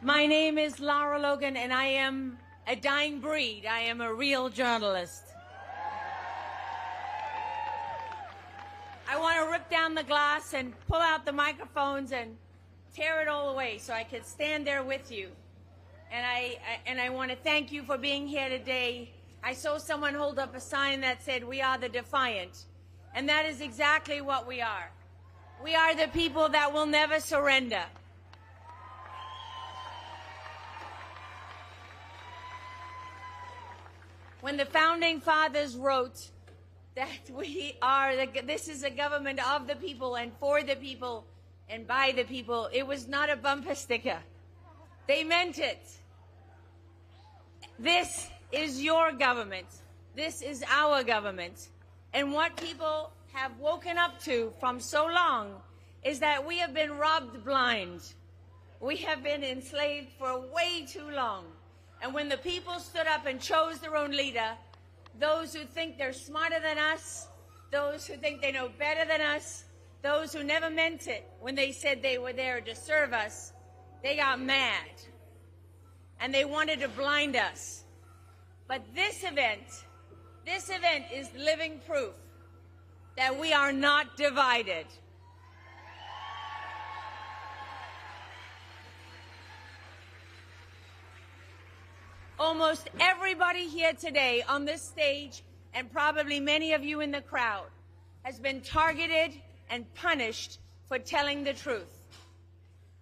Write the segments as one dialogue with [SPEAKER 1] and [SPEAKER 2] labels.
[SPEAKER 1] My name is Lara Logan, and I am a dying breed. I am a real journalist. I want to rip down the glass and pull out the microphones and tear it all away so I could stand there with you. And I want to thank you for being here today. I saw someone hold up a sign that said, "We are the defiant." And that is exactly what we are. We are the people that will never surrender. When the Founding Fathers wrote that this is a government of the people and for the people and by the people, it was not a bumper sticker. They meant it. This is your government. This is our government. And what people have woken up to from so long is that we have been robbed blind. We have been enslaved for way too long. And when the people stood up and chose their own leader, those who think they're smarter than us, those who think they know better than us, those who never meant it when they said they were there to serve us, they got mad. And they wanted to blind us. But this event is living proof that we are not divided. Almost everybody here today on this stage, and probably many of you in the crowd, has been targeted and punished for telling the truth.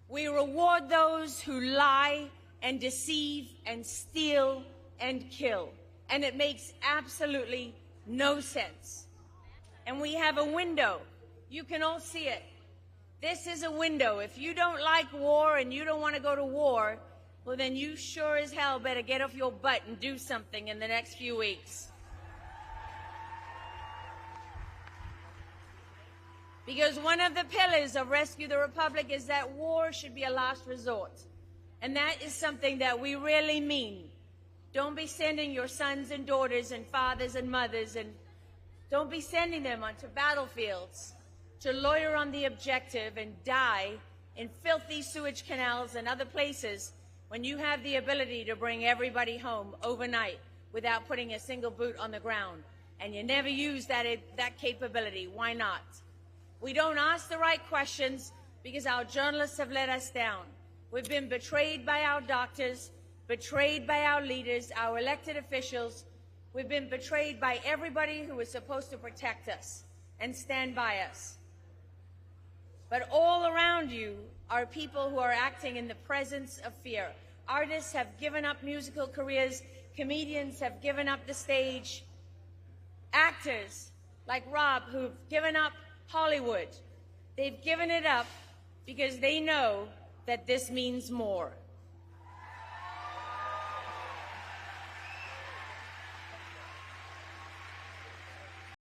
[SPEAKER 1] We reward those who lie and deceive and steal and kill. And it makes absolutely no sense. And we have a window. You can all see it. This is a window. If you don't like war and you don't want to go to war, well, then you sure as hell better get off your butt and do something in the next few weeks. Because one of the pillars of Rescue the Republic is that war should be a last resort. And that is something that we really mean. Don't be sending your sons and daughters and fathers and mothers, and don't be sending them onto battlefields to loiter on the objective and die in filthy sewage canals and other places when you have the ability to bring everybody home overnight without putting a single boot on the ground. And you never use that capability. Why not? We don't ask the right questions because our journalists have let us down. We've been betrayed by our doctors, betrayed by our leaders, our elected officials. We've been betrayed by everybody who was supposed to protect us and stand by us. But all around you are people who are acting in the presence of fear. Artists have given up musical careers. Comedians have given up the stage. Actors like Rob, who've given up Hollywood, they've given it up because they know that this means more.